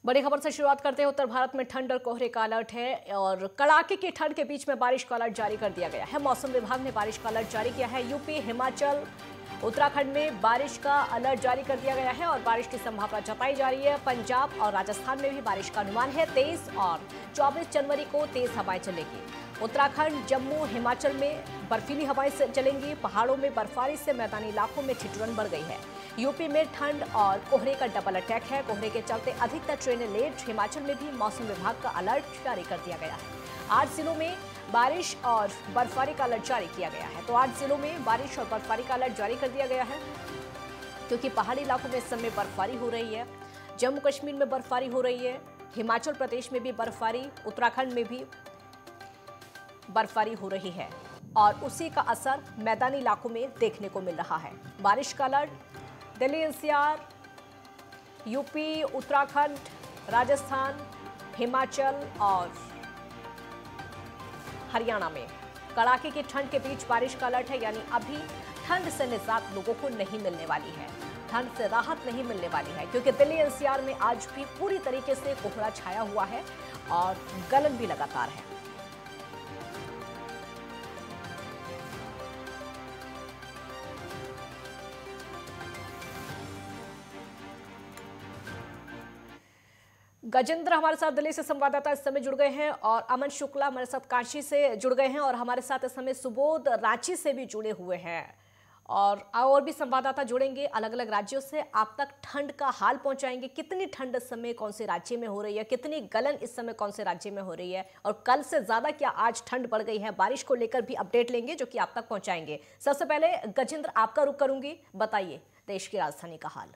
बड़ी खबर से शुरुआत करते हैं। उत्तर भारत में ठंड और कोहरे का अलर्ट है और कड़ाके की ठंड के बीच में बारिश का अलर्ट जारी कर दिया गया है। मौसम विभाग ने बारिश का अलर्ट जारी किया है। यूपी, हिमाचल, उत्तराखंड में बारिश का अलर्ट जारी कर दिया गया है और बारिश की संभावना जताई जा रही है। पंजाब और राजस्थान में भी बारिश का अनुमान है। 23 और 24 जनवरी को तेज हवाएं चलेगी। उत्तराखंड, जम्मू, हिमाचल में बर्फीली हवाएं चलेंगी। पहाड़ों में बर्फबारी से मैदानी इलाकों में ठिठुरन बढ़ गई है। यूपी में ठंड और कोहरे का डबल अटैक है। कोहरे के चलते अधिकतर ट्रेनें लेट। हिमाचल में भी मौसम विभाग का अलर्ट जारी कर दिया गया है। 8 जिलों में बारिश और बर्फबारी का अलर्ट जारी किया गया है। तो 8 जिलों में बारिश और बर्फबारी का अलर्ट जारी कर दिया गया है क्योंकि पहाड़ी इलाकों में इस समय बर्फबारी हो रही है। जम्मू कश्मीर में बर्फबारी हो रही है। हिमाचल प्रदेश में भी बर्फबारी, उत्तराखंड में भी बर्फबारी हो रही है और उसी का असर मैदानी इलाकों में देखने को मिल रहा है। बारिश का alert Delhi NCR, UP, Uttarakhand, Rajasthan, Himachal और हरियाणा में कड़ाके की ठंड के बीच बारिश का अलर्ट है। यानी अभी ठंड से निजात लोगों को नहीं मिलने वाली है, ठंड से राहत नहीं मिलने वाली है क्योंकि दिल्ली एनसीआर में आज भी पूरी तरीके से कोहरा छाया हुआ है और गलन भी लगातार है। गजेंद्र हमारे साथ दिल्ली से संवाददाता इस समय जुड़ गए हैं और अमन शुक्ला हमारे साथ काशी से जुड़ गए हैं और हमारे साथ इस समय सुबोध रांची से भी जुड़े हुए हैं और भी संवाददाता जुड़ेंगे अलग अलग राज्यों से। आप तक ठंड का हाल पहुंचाएंगे। कितनी ठंड इस समय कौन से राज्य में हो रही है, कितनी गलन इस समय कौन से राज्य में हो रही है और कल से ज्यादा क्या आज ठंड बढ़ गई है, बारिश को लेकर भी अपडेट लेंगे जो कि आप तक पहुंचाएंगे। सबसे पहले गजेंद्र आपका रुख करूंगी, बताइए देश की राजधानी का हाल।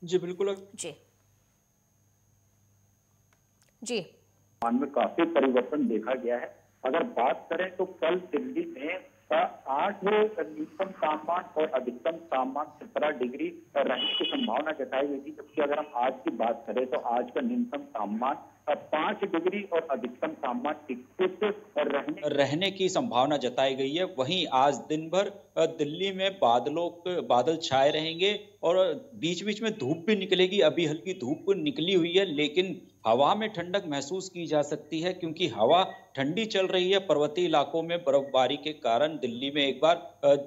जी बिल्कुल जी, में काफी परिवर्तन देखा गया है। अगर बात करें तो कल दिल्ली में 8 न्यूनतम तापमान और अधिकतम तापमान 17 डिग्री रहने की संभावना जताई गई थी, जबकि अगर हम आज की बात करें तो आज का न्यूनतम तापमान 5 डिग्री और अधिकतम तापमान 21 रहने की संभावना जताई गई है। वहीं आज दिन भर दिल्ली में बादल छाए रहेंगे और बीच बीच में धूप भी निकलेगी। अभी हल्की धूप निकली हुई है लेकिन हवा में ठंडक महसूस की जा सकती है क्योंकि हवा ठंडी चल रही है। पर्वतीय इलाकों में बर्फबारी के कारण दिल्ली में एक बार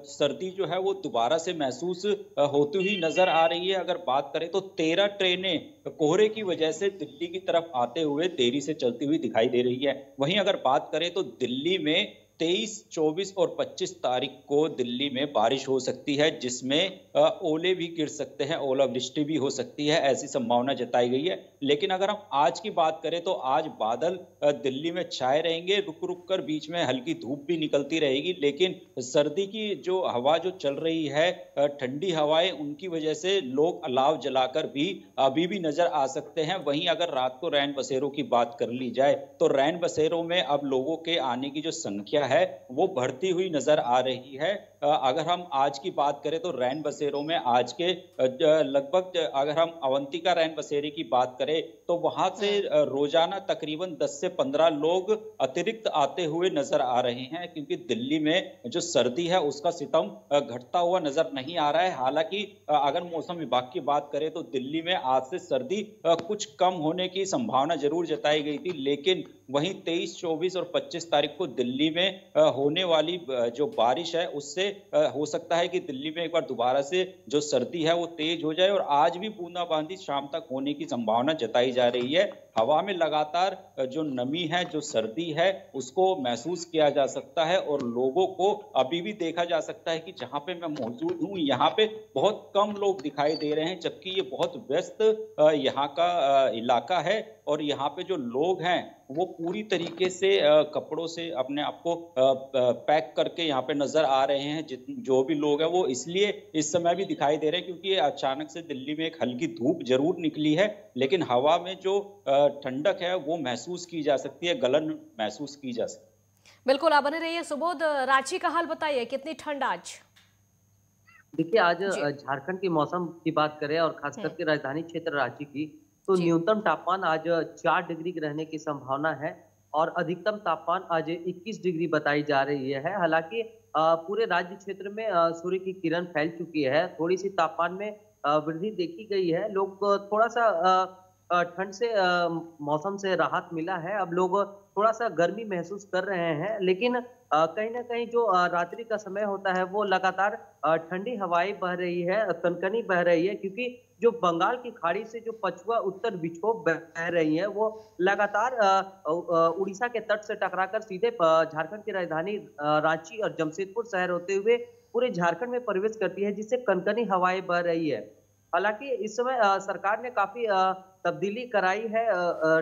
सर्दी जो है वो दोबारा से महसूस होती हुई नजर आ रही है। अगर बात करें तो 13 ट्रेनें कोहरे की वजह से दिल्ली की तरफ आते हुए देरी से चलती हुई दिखाई दे रही है। वहीं अगर बात करें तो दिल्ली में 23, 24 और 25 तारीख को दिल्ली में बारिश हो सकती है जिसमें ओले भी गिर सकते हैं, ओलावृष्टि भी हो सकती है, ऐसी संभावना जताई गई है। लेकिन अगर हम आज की बात करें तो आज बादल दिल्ली में छाए रहेंगे, रुक रुक कर बीच में हल्की धूप भी निकलती रहेगी। लेकिन सर्दी की जो हवा जो चल रही है, ठंडी हवाएं, उनकी वजह से लोग अलाव जलाकर भी अभी भी नजर आ सकते हैं। वहीं अगर रात को रैन बसेरों की बात कर ली जाए तो रैन बसेरों में अब लोगों के आने की जो संख्या है वो बढ़ती हुई नजर आ रही है। अगर हम आज की बात करें तो रैन बसेरों में आज के लगभग, अगर हम अवंतिका रैन बसेरे की बात करें तो वहां से रोजाना तकरीबन 10 से 15 लोग अतिरिक्त आते हुए नजर आ रहे हैं क्योंकि दिल्ली में जो सर्दी है उसका सितम घटता हुआ नजर नहीं आ रहा है। हालांकि अगर मौसम विभाग की बात करें तो दिल्ली में आज से सर्दी कुछ कम होने की संभावना जरूर जताई गई थी, लेकिन वहीं 23, 24 और 25 तारीख को दिल्ली में होने वाली जो बारिश है उससे हो सकता है कि दिल्ली में एक बार दोबारा से जो सर्दी है वो तेज हो जाए और आज भी बूंदाबांदी शाम तक होने की संभावना जताई जा रही है। हवा में लगातार जो नमी है, जो सर्दी है, उसको महसूस किया जा सकता है और लोगों को अभी भी देखा जा सकता है कि जहां पे मैं मौजूद हूं यहाँ पे बहुत कम लोग दिखाई दे रहे हैं, जबकि ये बहुत व्यस्त यहाँ का इलाका है और यहाँ पे जो लोग हैं वो पूरी तरीके से कपड़ों से अपने आप को पैक करके यहाँ पे नजर आ रहे हैं। जो भी लोग हैं वो इसलिए इस समय भी दिखाई दे रहे हैं क्योंकि अचानक से दिल्ली में एक हल्की धूप जरूर निकली है, लेकिन हवा में जो ठंडक है वो महसूस की जा सकती है, गलन महसूस की जा सकती है। बिल्कुल, आप बने रहिए। सुबोध, रांची का हाल बताइए, कितनी ठंड आज? देखिए, आज झारखंड के मौसम की बात करें और खास करके राजधानी क्षेत्र रांची की, तो न्यूनतम तापमान आज 4 डिग्री की रहने की संभावना है और अधिकतम तापमान आज 21 डिग्री बताई जा रही है। हालांकि पूरे राज्य क्षेत्र में सूर्य की किरण फैल चुकी है, थोड़ी सी तापमान में वृद्धि देखी गई है। लोग थोड़ा सा ठंड से मौसम से राहत मिला है। अब लोग थोड़ा सा गर्मी महसूस कर रहे हैं, लेकिन कहीं ना कहीं जो रात्रि का समय होता है वो लगातार ठंडी हवाएं बह रही है, कनकनी बह रही है, क्योंकि जो बंगाल की खाड़ी से जो पछुआ उत्तर विक्षोभ बह रही है वो लगातार उड़ीसा के तट से टकराकर सीधे झारखंड की राजधानी रांची और जमशेदपुर शहर होते हुए पूरे झारखंड में प्रवेश करती है, जिससे कनकनी हवाएं बह रही है। हालांकि इस समय सरकार ने काफी तब्दीली कराई है,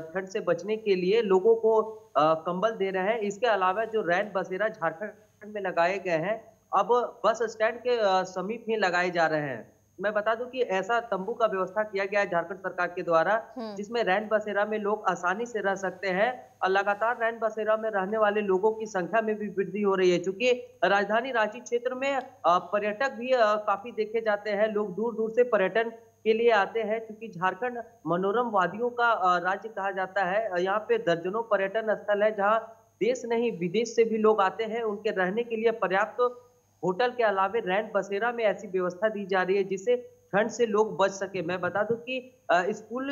ठंड से बचने के लिए लोगों को कंबल दे रहे हैं। इसके अलावा जो रैन बसेरा झारखंड में लगाए गए हैं, अब बस स्टैंड के समीप ही लगाए जा रहे हैं। मैं बता दूं कि ऐसा तंबू का व्यवस्था किया गया है झारखंड सरकार के द्वारा, जिसमें रैन बसेरा में लोग आसानी से रह सकते हैं और लगातार रैन बसेरा में रहने वाले लोगों की संख्या में भी वृद्धि हो रही है, क्योंकि राजधानी रांची क्षेत्र में पर्यटक भी काफी देखे जाते हैं। लोग दूर दूर से पर्यटन के लिए आते हैं, क्योंकि झारखंड मनोरम वादियों का राज्य कहा जाता है। यहाँ पे दर्जनों पर्यटन स्थल है जहाँ देश नहीं विदेश से भी लोग आते हैं। उनके रहने के लिए पर्याप्त होटल के अलावे रैन बसेरा में ऐसी व्यवस्था दी जा रही है जिससे ठंड से लोग बच सके। मैं बता दूं कि स्कूल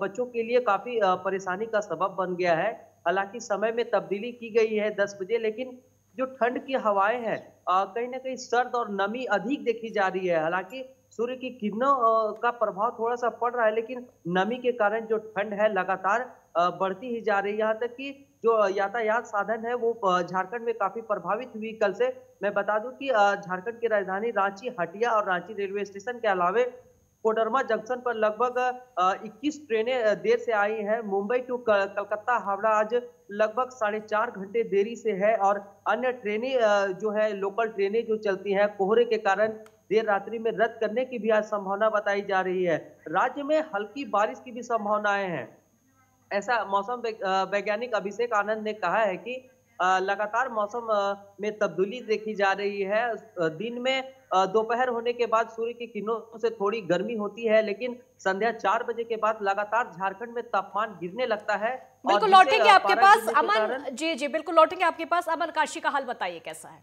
बच्चों के लिए काफी परेशानी का सबब बन गया है। हालांकि समय में तब्दीली की गई है 10 बजे, लेकिन जो ठंड की हवाएं हैं कहीं ना कहीं सर्द और नमी अधिक देखी जा रही है। हालांकि सूर्य की किरणों का प्रभाव थोड़ा सा पड़ रहा है, लेकिन नमी के कारण जो ठंड है लगातार बढ़ती ही जा रही है। यहाँ तक कि जो यातायात साधन है वो झारखंड में काफी प्रभावित हुई कल से। मैं बता दूं कि झारखंड की राजधानी रांची, हटिया और रांची रेलवे स्टेशन के अलावे कोडरमा जंक्शन पर लगभग 21 ट्रेनें देर से आई हैं। मुंबई टू कलकत्ता हावड़ा आज लगभग 4.5 घंटे देरी से है, और अन्य ट्रेनें जो है लोकल ट्रेनें जो चलती हैं कोहरे के कारण देर रात्रि में रद्द करने की भी आज संभावना बताई जा रही है। राज्य में हल्की बारिश की भी संभावनाएं हैं, ऐसा मौसम वैज्ञानिक अभिषेक आनंद ने कहा है कि लगातार मौसम में तब्दीली देखी जा रही है। दिन में दोपहर होने के बाद सूर्य की किरणों से थोड़ी गर्मी होती है, लेकिन संध्या 4 बजे के बाद लगातार झारखंड में तापमान गिरने लगता है। बिल्कुल लौटेंगे आपके पास अमन जी, बिल्कुल लौटेंगे आपके पास। अमन, काशी का हाल बताइए कैसा है?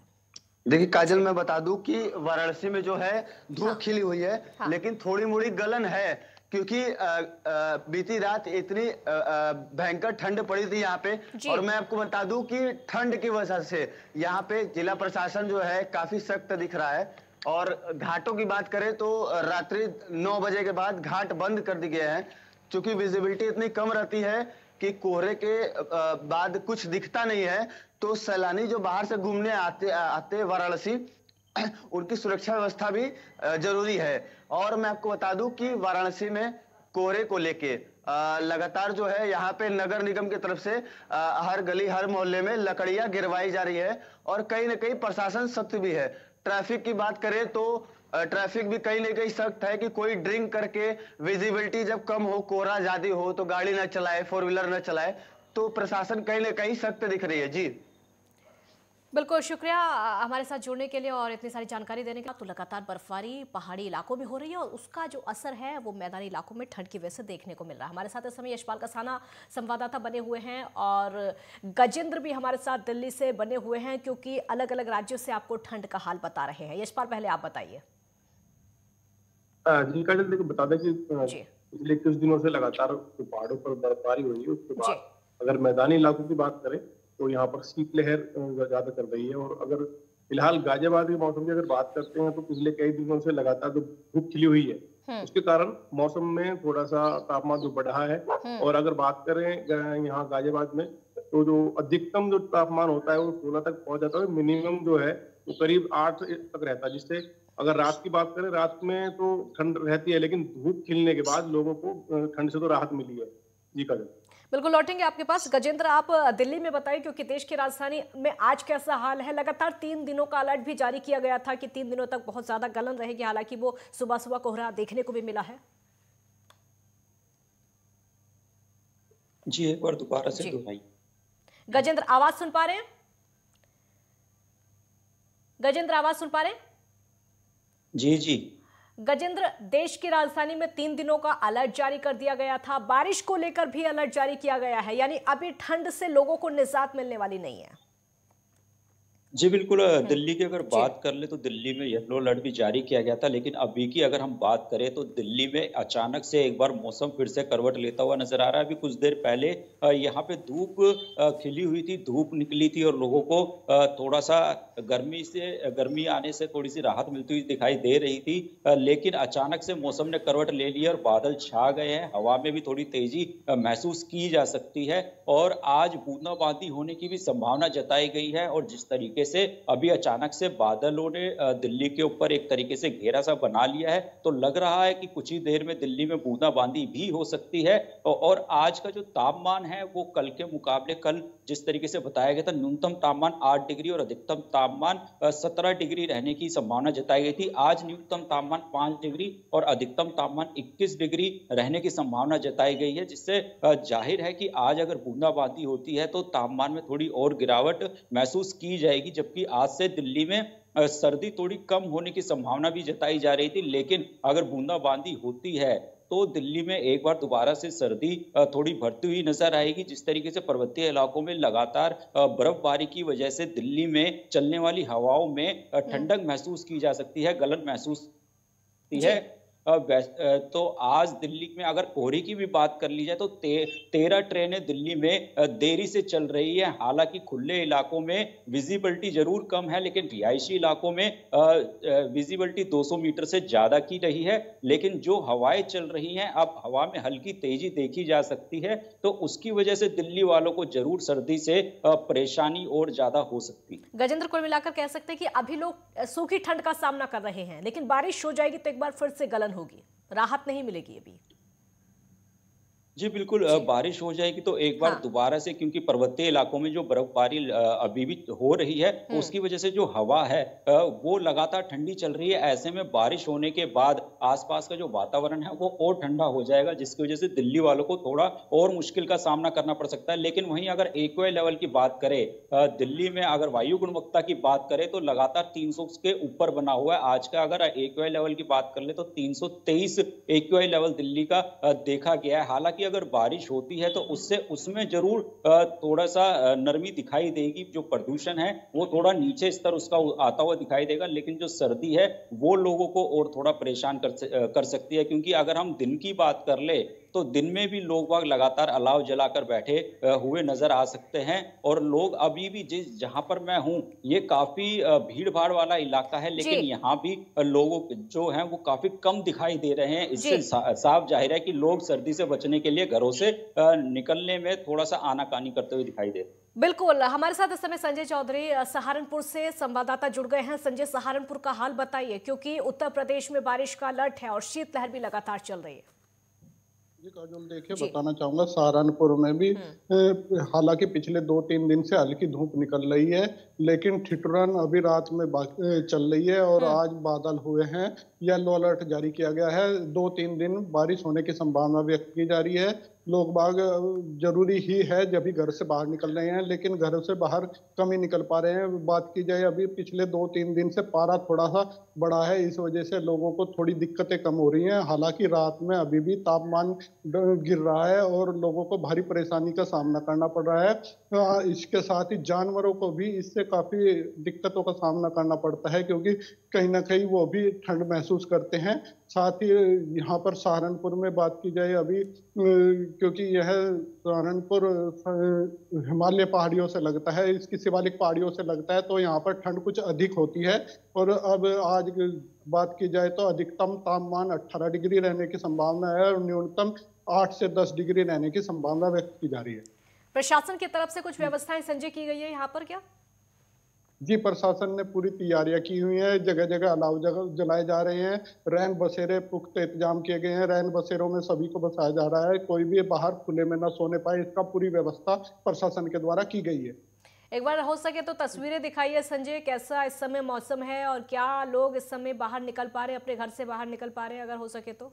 देखिए काजल, मैं बता दूं कि वाराणसी में जो है धूप खिली हुई है, लेकिन थोड़ी मोड़ी गलन है, क्योंकि बीती रात इतनी भयंकर ठंड पड़ी थी यहाँ पे। और मैं आपको बता दूं कि ठंड की वजह से यहाँ पे जिला प्रशासन जो है काफी सख्त दिख रहा है। और घाटों की बात करें तो रात्रि 9 बजे के बाद घाट बंद कर दिए गए हैं, क्योंकि विजिबिलिटी इतनी कम रहती है कि कोहरे के बाद कुछ दिखता नहीं है। तो सैलानी जो बाहर से घूमने आते वाराणसी, उनकी सुरक्षा व्यवस्था भी जरूरी है। और मैं आपको बता दूं कि वाराणसी में कोहरे को लेके लगातार जो है यहाँ पे नगर निगम की तरफ से हर गली हर मोहल्ले में लकड़ियां गिरवाई जा रही है, और कहीं ना कहीं प्रशासन सख्त भी है। ट्रैफिक की बात करें तो ट्रैफिक भी कहीं ना कहीं सख्त है कि कोई ड्रिंक करके विजिबिलिटी जब कम हो, कोहरा ज्यादा हो तो गाड़ी ना चलाए, 4 व्हीलर ना चलाए। तो प्रशासन कहीं ना कहीं सख्त दिख रही है। जी बिल्कुल, शुक्रिया हमारे साथ जुड़ने के लिए और इतनी सारी जानकारी देने के लिए। तो लगातार बर्फबारी पहाड़ी इलाकों में हो रही है और उसका जो असर है वो मैदानी इलाकों में ठंड की वजह से देखने को मिल रहा है। हमारे साथ इस समय यशपाल कसाना संवाददाता बने हुए हैं और गजेंद्र भी हमारे साथ दिल्ली से बने हुए हैं, क्योंकि अलग अलग राज्यों से आपको ठंड का हाल बता रहे हैं। यशपाल, पहले आप बताइए। जी काजल, देखो बता दें कि पिछले कुछ दिनों से लगातार पहाड़ों पर बर्फबारी हुई है। उसके बाद अगर मैदानी इलाकों की बात करें तो यहाँ पर शीतलहर ज्यादा कर रही है। और अगर फिलहाल गाजियाबाद के मौसम की अगर बात करते हैं तो पिछले कई दिनों से लगातार जो धूप खिली हुई है, उसके कारण मौसम में थोड़ा सा तापमान जो बढ़ा है। और अगर बात करें यहाँ गाजियाबाद में तो जो अधिकतम जो तापमान होता है वो 16 तक पहुंच जाता है, मिनिमम जो है वो करीब 8 तक रहता है। जिससे अगर रात की बात करें, रात में तो ठंड रहती है, लेकिन धूप खिलने के बाद लोगों को ठंड से तो राहत मिली है। जी काजल, बिल्कुल लौटेंगे आपके पास। गजेंद्र, आप दिल्ली में बताइए, क्योंकि देश की राजधानी में आज कैसा हाल है? लगातार 3 दिनों का अलर्ट भी जारी किया गया था कि 3 दिनों तक बहुत ज्यादा गलन रहेगी, हालांकि वो सुबह सुबह कोहरा देखने को भी मिला है। जी एक बार दोबारा से दोहराइए। गजेंद्र, आवाज सुन पा रहे हैं? गजेंद्र, आवाज सुन पा रहे हैं? जी जी गजेंद्र, देश की राजधानी में 3 दिनों का अलर्ट जारी कर दिया गया था, बारिश को लेकर भी अलर्ट जारी किया गया है, यानी अभी ठंड से लोगों को निजात मिलने वाली नहीं है। जी बिल्कुल, दिल्ली की अगर बात कर ले तो दिल्ली में येलो अलर्ट भी जारी किया गया था, लेकिन अभी की अगर हम बात करें तो दिल्ली में अचानक से एक बार मौसम फिर से करवट लेता हुआ नजर आ रहा है। अभी कुछ देर पहले यहाँ पे धूप खिली हुई थी, धूप निकली थी और लोगों को थोड़ा सा गर्मी आने से थोड़ी सी राहत मिलती हुई दिखाई दे रही थी, लेकिन अचानक से मौसम ने करवट ले ली और बादल छा गए हैं। हवा में भी थोड़ी तेजी महसूस की जा सकती है और आज बूंदाबांदी होने की भी संभावना जताई गई है। और जिस तरीके से अभी अचानक से बादलों ने दिल्ली के ऊपर एक तरीके से घेरा सा बना लिया है, तो लग रहा है कि कुछ ही देर में दिल्ली में बूंदाबांदी भी हो सकती है। और आज का जो तापमान है वो कल के मुकाबले, कल जिस तरीके से बताया गया था, न्यूनतम तापमान 8 डिग्री और अधिकतम तापमान 17 डिग्री रहने की संभावना जताई गई थी। आज न्यूनतम तापमान 5 डिग्री और अधिकतम तापमान 21 डिग्री रहने की संभावना जताई गई है, जिससे जाहिर है कि आज अगर बूंदाबांदी होती है तो तापमान में थोड़ी और गिरावट महसूस की जाएगी। जबकि आज से दिल्ली में सर्दी थोड़ी कम होने की संभावना भी जताई जा रही थी, लेकिन अगर बूंदाबांदी होती है तो दिल्ली में एक बार दोबारा से सर्दी थोड़ी बढ़ती हुई नजर आएगी। जिस तरीके से पर्वतीय इलाकों में लगातार बर्फबारी की वजह से दिल्ली में चलने वाली हवाओं में ठंडक महसूस की जा सकती है, गलन महसूस होती है। तो आज दिल्ली में अगर कोहरे की भी बात कर ली जाए तो 13 ट्रेनें दिल्ली में देरी से चल रही है। हालांकि खुले इलाकों में विजिबिलिटी जरूर कम है, लेकिन रिहायशी इलाकों में विजिबिलिटी 200 मीटर से ज्यादा की रही है। लेकिन जो हवाएं चल रही हैं, अब हवा में हल्की तेजी देखी जा सकती है, तो उसकी वजह से दिल्ली वालों को जरूर सर्दी से परेशानी और ज्यादा हो सकती है। गजेंद्र, कुल मिलाकर कह सकते हैं कि अभी लोग सूखी ठंड का सामना कर रहे हैं, लेकिन बारिश हो जाएगी तो एक बार फिर से गलन होगी, राहत नहीं मिलेगी अभी। जी बिल्कुल, बारिश हो जाएगी तो एक बार दोबारा से, क्योंकि पर्वतीय इलाकों में जो बर्फबारी अभी भी हो रही है, उसकी वजह से जो हवा है वो लगातार ठंडी चल रही है। ऐसे में बारिश होने के बाद आसपास का जो वातावरण है वो और ठंडा हो जाएगा, जिसकी वजह से दिल्ली वालों को थोड़ा और मुश्किल का सामना करना पड़ सकता है। लेकिन वहीं अगर एक्यूआई लेवल की बात करें, दिल्ली में अगर वायु गुणवत्ता की बात करें तो लगातार 300 के ऊपर बना हुआ है। आज का अगर एक्यूआई लेवल की बात कर ले तो 323 एक्यूआई लेवल दिल्ली का देखा गया है। हालांकि अगर बारिश होती है तो उसमें जरूर थोड़ा सा नरमी दिखाई देगी। जो प्रदूषण है वो थोड़ा नीचे स्तर उसका आता हुआ दिखाई देगा, लेकिन जो सर्दी है वो लोगों को और थोड़ा परेशान कर सकती है। क्योंकि अगर हम दिन की बात कर ले तो दिन में भी लोग बाग लगातार अलाव जलाकर बैठे हुए नजर आ सकते हैं। और लोग अभी भी जहां पर मैं हूं, ये काफी भीड़ भाड़ वाला इलाका है, लेकिन यहाँ भी लोगों जो हैं वो काफी कम दिखाई दे रहे हैं। इससे साफ जाहिर है कि लोग सर्दी से बचने के लिए घरों से निकलने में थोड़ा सा आनाकानी करते हुए दिखाई दे रहे हैं। बिल्कुल, हमारे साथ इस समय संजय चौधरी सहारनपुर से संवाददाता जुड़ गए हैं। संजय, सहारनपुर का हाल बताइए, क्योंकि उत्तर प्रदेश में बारिश का अलर्ट है और शीतलहर भी लगातार चल रही है। काजोल, देखिए बताना चाहूंगा, सहारनपुर में भी हालांकि पिछले 2-3 दिन से हल्की धूप निकल रही है, लेकिन ठिठुरन अभी रात में चल रही है और आज बादल हुए हैं। येलो अलर्ट जारी किया गया है। 2-3 दिन बारिश होने की संभावना व्यक्त की जा रही है। लोग बाग जरूरी ही है जब भी घर से बाहर निकल रहे हैं, लेकिन घरों से बाहर कम ही निकल पा रहे हैं। बात की जाए, अभी पिछले 2-3 दिन से पारा थोड़ा सा बढ़ा है, इस वजह से लोगों को थोड़ी दिक्कतें कम हो रही हैं। हालांकि रात में अभी भी तापमान गिर रहा है और लोगों को भारी परेशानी का सामना करना पड़ रहा है। इसके साथ ही जानवरों को भी इससे काफी दिक्कतों का सामना करना पड़ता है, क्योंकि कहीं ना कहीं वो भी ठंड महसूस करते हैं। साथ ही यहाँ पर सहारनपुर में बात की जाए अभी, क्योंकि यह सहारनपुर हिमालय पहाड़ियों से लगता है, इसकी शिवालिक पहाड़ियों से लगता है, तो यहाँ पर ठंड कुछ अधिक होती है। और अब आज बात की जाए तो अधिकतम तापमान 18 डिग्री रहने की संभावना है और न्यूनतम 8 से 10 डिग्री रहने की संभावना व्यक्त की जा रही है। प्रशासन की तरफ से कुछ व्यवस्थाएं संजय की गई है यहाँ पर क्या? जी, प्रशासन ने पूरी तैयारियां की हुई हैं। जगह जगह अलाव जलाए जा रहे हैं। रैन बसेरे पुख्ते इंतजाम किए गए हैं। रैन बसेरों में सभी को बसाया जा रहा है, कोई भी बाहर खुले में न सोने पाए, इसका पूरी व्यवस्था प्रशासन के द्वारा की गई है। एक बार हो सके तो तस्वीरें दिखाइए संजय, कैसा इस समय मौसम है और क्या लोग इस समय बाहर निकल पा रहे हैं, अपने घर से बाहर निकल पा रहे हैं, अगर हो सके तो।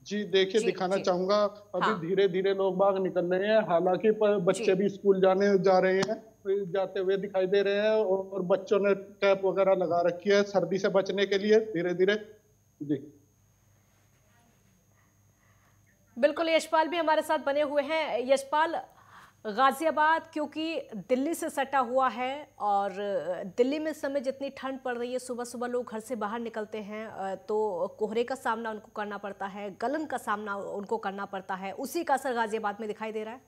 जी देखिए, दिखाना चाहूंगा, अभी धीरे धीरे लोग बाहर निकल रहे हैं। हालांकि बच्चे भी स्कूल जा रहे हैं, जाते हुए दिखाई दे रहे हैं और बच्चों ने कैप वगैरह लगा रखी है सर्दी से बचने के लिए धीरे धीरे। जी बिल्कुल, यशपाल भी हमारे साथ बने हुए हैं। यशपाल, गाजियाबाद क्योंकि दिल्ली से सटा हुआ है और दिल्ली में इस समय जितनी ठंड पड़ रही है, सुबह सुबह लोग घर से बाहर निकलते हैं तो कोहरे का सामना उनको करना पड़ता है, गलन का सामना उनको करना पड़ता है। उसी का असर गाजियाबाद में दिखाई दे रहा है।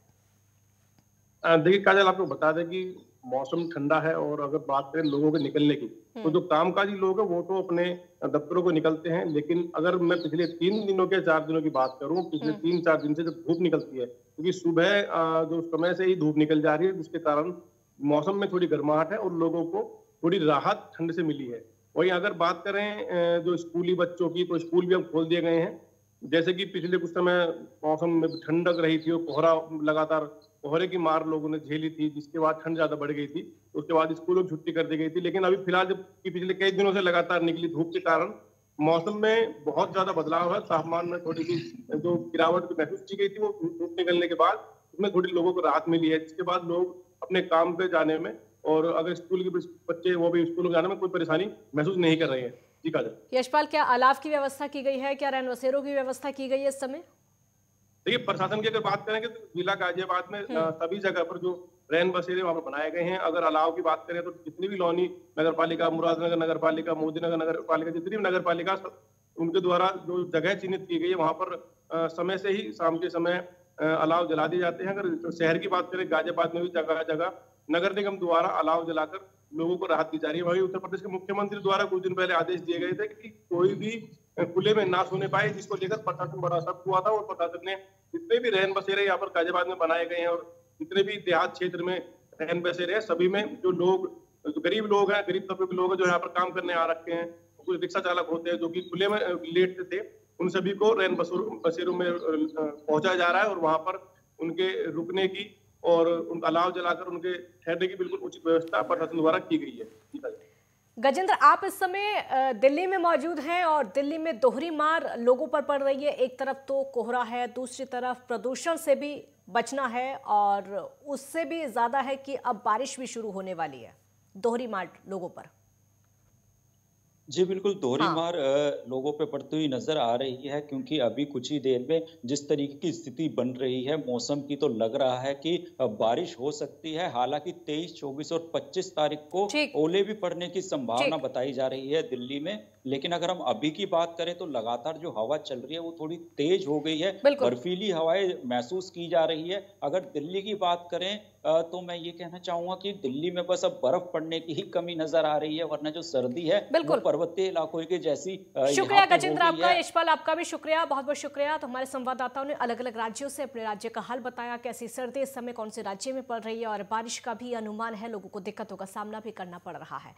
देखिए काजल, आपको बता दें कि मौसम ठंडा है और अगर बात करें लोगों के निकलने की, तो जो कामकाजी लोग हैं वो तो अपने दफ्तरों को निकलते हैं, लेकिन अगर मैं पिछले 3 दिनों के 4 दिनों की बात करूं, पिछले 3-4 दिन से जब धूप निकलती है, क्योंकि सुबह जो समय से ही धूप निकल जा रही है, जिसके कारण मौसम में थोड़ी गर्माहट है और लोगों को थोड़ी राहत ठंड से मिली है। वहीं अगर बात करें जो स्कूली बच्चों की, तो स्कूल भी अब खोल दिए गए हैं। जैसे कि पिछले कुछ समय मौसम में ठंडक रही थी और कोहरा लगातार कोहरे की मार लोगों ने झेली थी, जिसके बाद ठंड ज्यादा बढ़ गई थी, तो उसके बाद स्कूलों की छुट्टी कर दी गई थी। लेकिन अभी फिलहाल जब पिछले कई दिनों से लगातार निकली धूप के कारण मौसम में बहुत ज्यादा बदलाव है। तापमान में थोड़ी सी जो गिरावट महसूस की गई थी, वो धूप निकलने के बाद उसमें थोड़ी लोगों को राहत मिली है, जिसके बाद लोग अपने काम पे जाने में और अगर स्कूल के बच्चे वो भी स्कूल जाने में कोई परेशानी महसूस नहीं कर रहे हैं। जी काजल। यशपाल, क्या अलाव की व्यवस्था की गई है, क्या रैन बसेरों की व्यवस्था की गई है इस समय? देखिए, प्रशासन की अगर बात करें तो जिला गाजियाबाद में सभी जगह पर जो रैन बसेरे वहां पर बनाए गए हैं। अगर अलाव की बात करें तो जितनी भी लौनी नगर पालिका, मुरादनगर नगर पालिका, मोदीनगर नगर पालिका, जितनी भी नगर पालिका उनके द्वारा जो जगह चिन्हित की गई है वहां पर समय से ही शाम के समय अलाव जला दिए जाते हैं। अगर शहर की बात करें, गाजियाबाद में भी जगह जगह नगर निगम द्वारा अलाव जलाकर लोगों को राहत दी जा रही है। वहीं उत्तर प्रदेश के मुख्यमंत्री द्वारा कुछ दिन पहले आदेश दिए गए थे कि कोई भी खुले में ना सोने पाए, जिसको लेकर प्रशासन बड़ा सख्त हुआ था और प्रशासन ने जितने भी रहन बसेरे यहाँ पर गाजियाबाद में बनाए गए हैं और जितने भी देहात क्षेत्र में रहन बसेरे हैं, सभी में जो लोग, जो गरीब लोग हैं, गरीब तबके के लोग हैं जो यहाँ पर काम करने आ रखे हैं, कुछ रिक्शा चालक होते हैं जो कि खुले में लेटते थे, उन सभी को रहन बसेरों में पहुंचाया जा रहा है और वहां पर उनके रुकने की और उनका अलाव जलाकर उनके ठहरने की बिल्कुल उचित व्यवस्था प्रशासन द्वारा की गई है। गजेंद्र, आप इस समय दिल्ली में मौजूद हैं और दिल्ली में दोहरी मार लोगों पर पड़ रही है। एक तरफ तो कोहरा है, दूसरी तरफ प्रदूषण से भी बचना है और उससे भी ज्यादा है कि अब बारिश भी शुरू होने वाली है। दोहरी मार लोगों पर। जी बिल्कुल, दोहरी मार लोगों पे पड़ती हुई नजर आ रही है, क्योंकि अभी कुछ ही देर में जिस तरीके की स्थिति बन रही है मौसम की, तो लग रहा है कि बारिश हो सकती है। हालांकि 23, 24 और 25 तारीख को ओले भी पड़ने की संभावना बताई जा रही है दिल्ली में। लेकिन अगर हम अभी की बात करें तो लगातार जो हवा चल रही है वो थोड़ी तेज हो गई है, बर्फीली हवाएं महसूस की जा रही है। अगर दिल्ली की बात करें तो मैं ये कहना चाहूंगा कि दिल्ली में बस अब बर्फ पड़ने की ही कमी नजर आ रही है, वरना जो सर्दी है वो पर्वतीय इलाकों के जैसी। शुक्रिया गजेंद्र आपका, यशपाल आपका भी शुक्रिया, बहुत बहुत शुक्रिया। तो हमारे संवाददाताओं ने अलग अलग राज्यों से अपने राज्य का हाल बताया, कैसी सर्दी इस समय कौन से राज्य में पड़ रही है और बारिश का भी अनुमान है, लोगों को दिक्कतों का सामना भी करना पड़ रहा है।